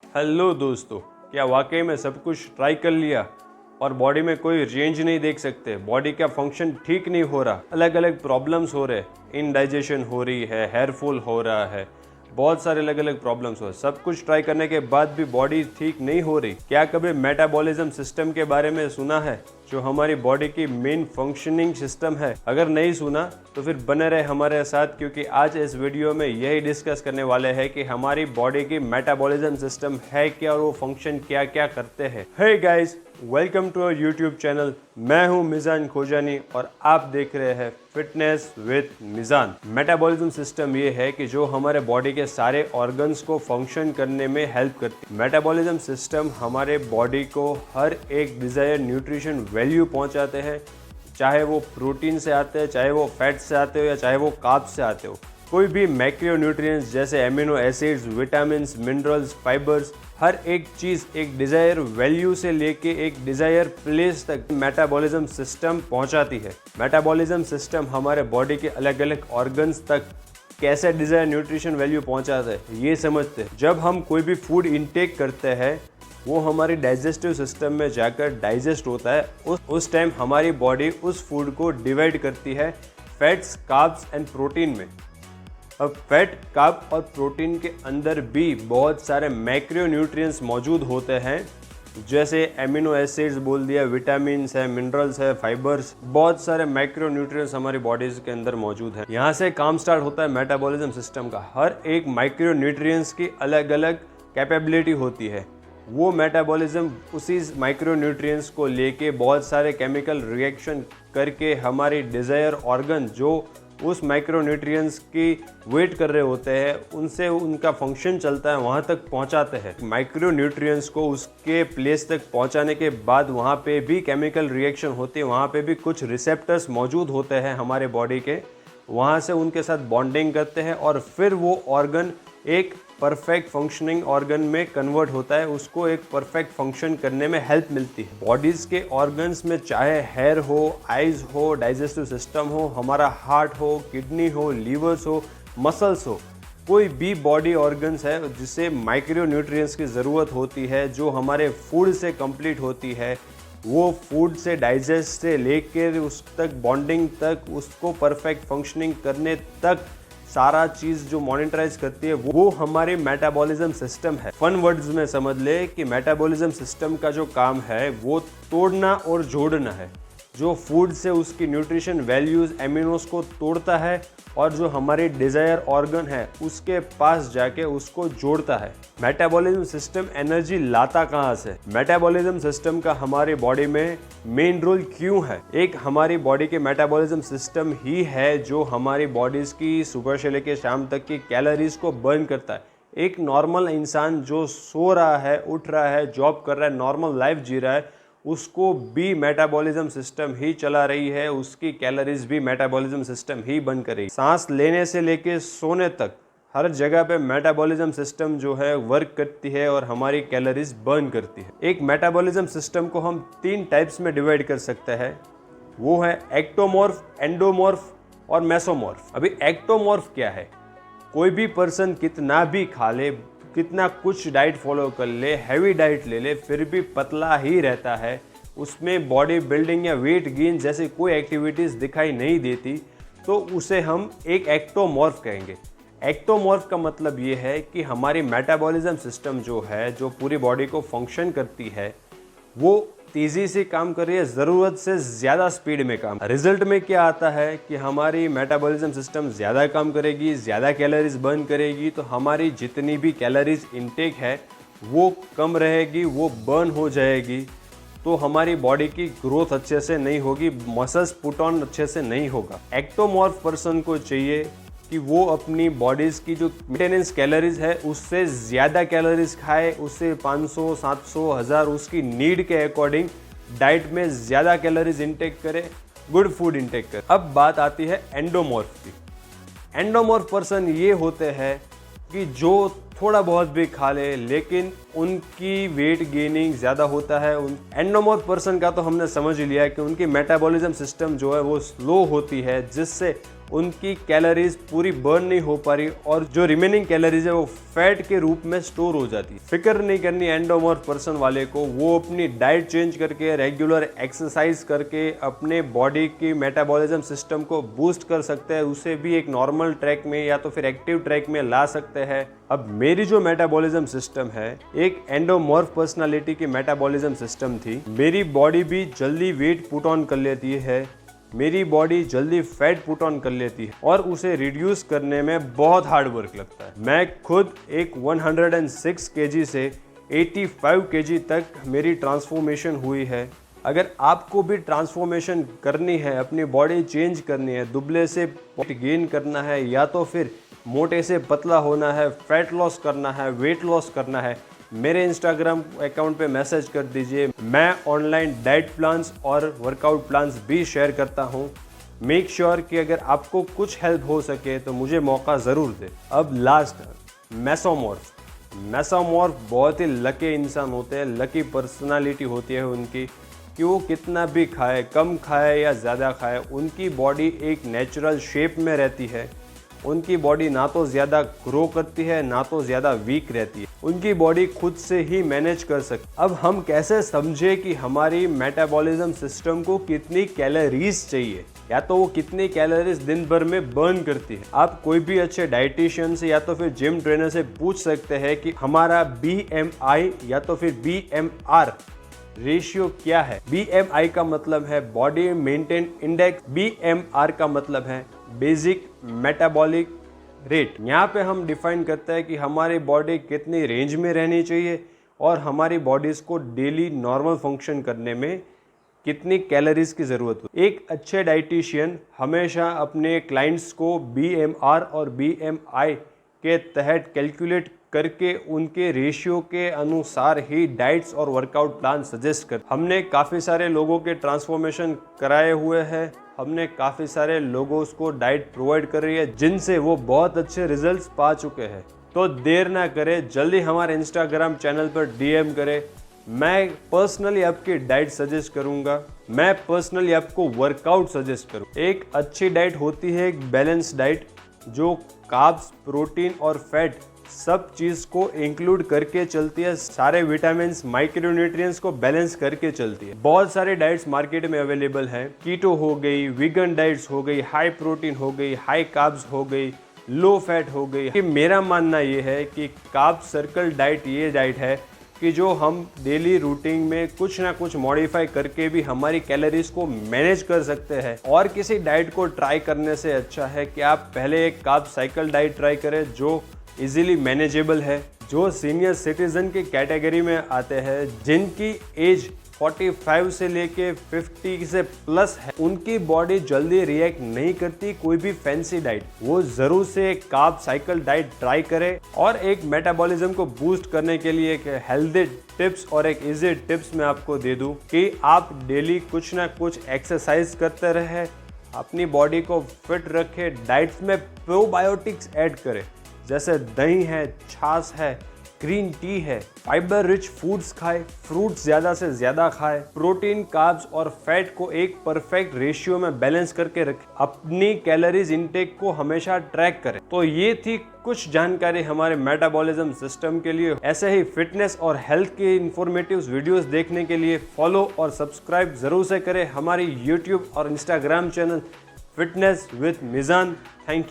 Hello दोस्तों, क्या वाकई में सब कुछ ट्राई कर लिया और बॉडी में कोई रेंज नहीं देख सकते? बॉडी का फंक्शन ठीक नहीं हो रहा, अलग अलग प्रॉब्लम्स हो रहे, इनडाइजेशन हो रही है, हेयर फॉल हो रहा है, बहुत सारे अलग अलग प्रॉब्लम्स हो रहे। सब कुछ ट्राई करने के बाद भी बॉडी ठीक नहीं हो रही। क्या कभी मेटाबॉलिज्म सिस्टम के बारे में सुना है, जो हमारी बॉडी की मेन फंक्शनिंग सिस्टम है? अगर नहीं सुना तो फिर बने रहे हमारे साथ, क्योंकि आज इस वीडियो में यही डिस्कस करने वाले हैं कि हमारी बॉडी की मेटाबॉलिज्म सिस्टम है क्या और वो फंक्शन क्या क्या करते हैं। Hey guys, welcome to our YouTube channel. मैं हूं मिजान खोजानी और आप देख रहे हैं fitness with Mizan. Metabolism system ये है कि जो हमारे बॉडी के सारे ऑर्गन्स को फंक्शन करने में हेल्प करती है। मेटाबॉलिज्म सिस्टम हमारे बॉडी को हर एक डिजायर न्यूट्रिशन वैल्यू पहुंचाते हैं, चाहे वो प्रोटीन से आते हैं, चाहे वो फैट से आते हो या चाहे वो कार्ब्स से आते हो। कोई भी मैक्रो न्यूट्रिएंट्स जैसे amino acids, vitamins, minerals, fibres, हर एक चीज़ एक डिज़ायर वैल्यू से लेके एक डिज़ायर प्लेस तक मेटाबॉलिज्म सिस्टम पहुंचाती है। मेटाबॉलिज्म सिस्टम हमारे बॉडी के अलग अलग ऑर्गन्स तक कैसे डिज़ायर न्यूट्रिशन वैल्यू पहुंचाता है ये समझते हैं। जब हम कोई भी फूड इनटेक करते हैं वो हमारी डाइजेस्टिव सिस्टम में जाकर डाइजेस्ट होता है। उस टाइम हमारी बॉडी उस फूड को डिवाइड करती है फैट्स, कार्ब्स एंड प्रोटीन में। अब फैट, कार्ब और प्रोटीन के अंदर भी बहुत सारे मैक्रो न्यूट्रिएंट्स मौजूद होते हैं, जैसे एमिनो एसिड्स बोल दिया, विटामिन्स है, मिनरल्स है, फाइबर्स, बहुत सारे मैक्रो न्यूट्रिएंट्स हमारी बॉडीज के अंदर मौजूद हैं। यहाँ से काम स्टार्ट होता है मेटाबॉलिज्म सिस्टम का। हर एक माइक्रो न्यूट्रिएंट्स की अलग अलग कैपेबिलिटी होती है। वो मेटाबॉलिज्म उसी माइक्रो न्यूट्रिएंट्स को लेके बहुत सारे केमिकल रिएक्शन करके हमारी डिज़ायर ऑर्गन जो उस माइक्रो न्यूट्रिएंट्स की वेट कर रहे होते हैं, उनसे उनका फंक्शन चलता है, वहाँ तक पहुँचाते हैं। माइक्रो न्यूट्रिएंट्स को उसके प्लेस तक पहुँचाने के बाद वहाँ पे भी केमिकल रिएक्शन होती है, वहाँ पे भी कुछ रिसेप्टर्स मौजूद होते हैं हमारे बॉडी के, वहाँ से उनके साथ बॉन्डिंग करते हैं और फिर वो ऑर्गन एक परफेक्ट फंक्शनिंग ऑर्गन में कन्वर्ट होता है। उसको एक परफेक्ट फंक्शन करने में हेल्प मिलती है। बॉडीज़ के ऑर्गन्स में चाहे हेयर हो, आइज़ हो, डाइजेस्टिव सिस्टम हो, हमारा हार्ट हो, किडनी हो, लीवर्स हो, मसल्स हो, कोई भी बॉडी ऑर्गन्स है जिसे माइक्रो न्यूट्रिएंट्स की ज़रूरत होती है, जो हमारे फूड से कंप्लीट होती है। वो फूड से डाइजेस्ट से लेकर उस तक बॉन्डिंग तक, उसको परफेक्ट फंक्शनिंग करने तक सारा चीज़ जो मॉनिटराइज करती है वो हमारे मेटाबॉलिज्म सिस्टम है। फन वर्ड्स में समझ ले कि मेटाबॉलिज्म सिस्टम का जो काम है वो तोड़ना और जोड़ना है। जो फूड से उसकी न्यूट्रिशन वैल्यूज़, एमिनोस को तोड़ता है और जो हमारी डिज़ायर ऑर्गन है उसके पास जाके उसको जोड़ता है। मेटाबॉलिज्म सिस्टम एनर्जी लाता कहाँ से? मेटाबॉलिज्म सिस्टम का हमारी बॉडी में मेन रोल क्यों है? एक हमारी बॉडी के मेटाबॉलिज्म सिस्टम ही है जो हमारी बॉडीज़ की सुबह से लेकर शाम तक की कैलोरीज को बर्न करता है। एक नॉर्मल इंसान जो सो रहा है, उठ रहा है, जॉब कर रहा है, नॉर्मल लाइफ जी रहा है, उसको भी मेटाबॉलिज्म सिस्टम ही चला रही है, उसकी कैलोरीज भी मेटाबॉलिज्म सिस्टम ही बर्न कर रही है। सांस लेने से लेके सोने तक हर जगह पे मेटाबॉलिज्म सिस्टम जो है वर्क करती है और हमारी कैलोरीज बर्न करती है। एक मेटाबॉलिज्म सिस्टम को हम 3 टाइप्स में डिवाइड कर सकते हैं, वो है एक्टोमॉर्फ, एंडोमॉर्फ और मेसोमॉर्फ। अभी एक्टोमॉर्फ क्या है? कोई भी पर्सन कितना भी खा ले, कितना कुछ डाइट फॉलो कर ले, हैवी डाइट ले ले, फिर भी पतला ही रहता है, उसमें बॉडी बिल्डिंग या वेट गेन जैसी कोई एक्टिविटीज़ दिखाई नहीं देती, तो उसे हम एक एक्टोमॉर्फ कहेंगे। एक्टोमॉर्फ का मतलब ये है कि हमारी मेटाबॉलिज्म सिस्टम जो है, जो पूरी बॉडी को फंक्शन करती है, वो तेज़ी से काम कर रही है, ज़रूरत से ज़्यादा स्पीड में काम। रिजल्ट में क्या आता है कि हमारी मेटाबॉलिज्म सिस्टम ज़्यादा काम करेगी, ज़्यादा कैलोरीज बर्न करेगी, तो हमारी जितनी भी कैलोरीज इनटेक है वो कम रहेगी, वो बर्न हो जाएगी, तो हमारी बॉडी की ग्रोथ अच्छे से नहीं होगी, मसल्स पुट ऑन अच्छे से नहीं होगा। एक्टोमॉर्फ पर्सन को चाहिए कि वो अपनी बॉडीज़ की जो मेंटेनेंस कैलोरीज है उससे ज़्यादा कैलोरीज खाए, उससे 500, 700, 1000 उसकी नीड के अकॉर्डिंग डाइट में ज़्यादा कैलोरीज इनटेक करे, गुड फूड इनटेक करे। अब बात आती है एंडोमॉर्फ की। एंडोमॉर्फ पर्सन ये होते हैं कि जो थोड़ा बहुत भी खा ले लेकिन उनकी वेट गेनिंग ज़्यादा होता है। एंडोमॉर्फ पर्सन का तो हमने समझ ही लिया कि उनकी मेटाबॉलिज्म सिस्टम जो है वो स्लो होती है, जिससे उनकी कैलोरीज पूरी बर्न नहीं हो पा रही और जो रिमेनिंग कैलोरीज है वो फैट के रूप में स्टोर हो जाती है। फिक्र नहीं करनी एंडोमॉर्फ पर्सन वाले को, वो अपनी डाइट चेंज करके रेगुलर एक्सरसाइज करके अपने बॉडी की मेटाबॉलिज्म सिस्टम को बूस्ट कर सकते हैं, उसे भी एक नॉर्मल ट्रैक में या तो फिर एक्टिव ट्रैक में ला सकते हैं। अब मेरी जो मेटाबॉलिज्म सिस्टम है एक एंडोमॉर्फ पर्सनालिटी की मेटाबॉलिज्म सिस्टम थी। मेरी बॉडी भी जल्दी वेट पुट ऑन कर लेती है, मेरी बॉडी जल्दी फैट पुट ऑन कर लेती है और उसे रिड्यूस करने में बहुत हार्ड वर्क लगता है। मैं खुद एक 106 केजी से 85 केजी तक मेरी ट्रांसफॉर्मेशन हुई है। अगर आपको भी ट्रांसफॉर्मेशन करनी है, अपनी बॉडी चेंज करनी है, दुबले से गेन करना है या तो फिर मोटे से पतला होना है, फैट लॉस करना है, वेट लॉस करना है, मेरे इंस्टाग्राम अकाउंट पे मैसेज कर दीजिए। मैं ऑनलाइन डाइट प्लान्स और वर्कआउट प्लान्स भी शेयर करता हूँ। मेक श्योर कि अगर आपको कुछ हेल्प हो सके तो मुझे मौका ज़रूर दे। अब लास्ट, मेसोमॉर्फ। मेसोमॉर्फ बहुत ही लकी इंसान होते हैं, लकी पर्सनालिटी होती है उनकी कि वो कितना भी खाए, कम खाए या ज़्यादा खाए, उनकी बॉडी एक नेचुरल शेप में रहती है। उनकी बॉडी ना तो ज़्यादा ग्रो करती है ना तो ज़्यादा वीक रहती है, उनकी बॉडी खुद से ही मैनेज कर सकती। अब हम कैसे समझे कि हमारी मेटाबॉलिज्म सिस्टम को कितनी कैलोरीज चाहिए या तो वो कितनी कैलोरीज दिन भर में बर्न करती है। आप कोई भी अच्छे डाइटिशियन से या तो फिर जिम ट्रेनर से पूछ सकते हैं कि हमारा BMI या तो फिर BMR रेशियो क्या है। BMI का मतलब है बॉडी मेंटेन इंडेक्स, BMR का मतलब है बेसिक मेटाबॉलिक रेट। यहाँ पे हम डिफाइन करते हैं कि हमारी बॉडी कितनी रेंज में रहनी चाहिए और हमारी बॉडीज़ को डेली नॉर्मल फंक्शन करने में कितनी कैलोरीज की ज़रूरत हो। एक अच्छे डाइटिशियन हमेशा अपने क्लाइंट्स को BMR और BMI के तहत कैलकुलेट करके उनके रेशियो के अनुसार ही डाइट्स और वर्कआउट प्लान सजेस्ट कर। हमने काफ़ी सारे लोगों के ट्रांसफॉर्मेशन कराए हुए हैं, हमने काफ़ी सारे लोगों को डाइट प्रोवाइड कर रही है जिनसे वो बहुत अच्छे रिजल्ट्स पा चुके हैं। तो देर ना करें, जल्दी हमारे इंस्टाग्राम चैनल पर DM करें। मैं पर्सनली आपकी डाइट सजेस्ट करूंगा, मैं पर्सनली आपको वर्कआउट सजेस्ट करूँ। एक अच्छी डाइट होती है एक बैलेंस डाइट जो कार्ब्स, प्रोटीन और फैट सब चीज़ को इंक्लूड करके चलती है, सारे विटामिन्स, माइक्रोन्यूट्रिएंट्स को बैलेंस करके चलती है। बहुत सारे डाइट्स मार्केट में अवेलेबल हैं, कीटो हो गई, वीगन डाइट्स हो गई, हाई प्रोटीन हो गई, हाई कार्ब्स हो गई, लो फैट हो गई। कि मेरा मानना ये है कि कार्ब सर्कल डाइट ये डाइट है कि जो हम डेली रूटीन में कुछ ना कुछ मॉडिफाई करके भी हमारी कैलोरीज को मैनेज कर सकते हैं। और किसी डाइट को ट्राई करने से अच्छा है कि आप पहले एक कार्ब साइकिल डाइट ट्राई करें जो इजीली मैनेजेबल है, जो सीनियर सिटीजन की कैटेगरी में आते हैं, जिनकी एज 45 से लेके 50 से प्लस है, उनकी बॉडी जल्दी रिएक्ट नहीं करती कोई भी फैंसी डाइट। वो जरूर से एक कार्ब साइकिल डाइट ट्राई करें। और एक मेटाबॉलिज्म को बूस्ट करने के लिए एक हेल्दी टिप्स और एक इजी टिप्स मैं आपको दे दूं कि आप डेली कुछ ना कुछ एक्सरसाइज करते रहे, अपनी बॉडी को फिट रखें, डाइट्स में प्रोबायोटिक्स ऐड करें, जैसे दही है, छाछ है, ग्रीन टी है, फाइबर रिच फूड्स खाए, फ्रूट्स ज़्यादा से ज़्यादा खाए, प्रोटीन, कार्ब्स और फैट को एक परफेक्ट रेशियो में बैलेंस करके रखें, अपनी कैलोरीज इनटेक को हमेशा ट्रैक करें। तो ये थी कुछ जानकारी हमारे मेटाबॉलिज्म सिस्टम के लिए। ऐसे ही फिटनेस और हेल्थ के इंफॉर्मेटिव वीडियोस देखने के लिए फॉलो और सब्सक्राइब जरूर से करें हमारी यूट्यूब और Instagram channel fitness with Mizan. Thank you.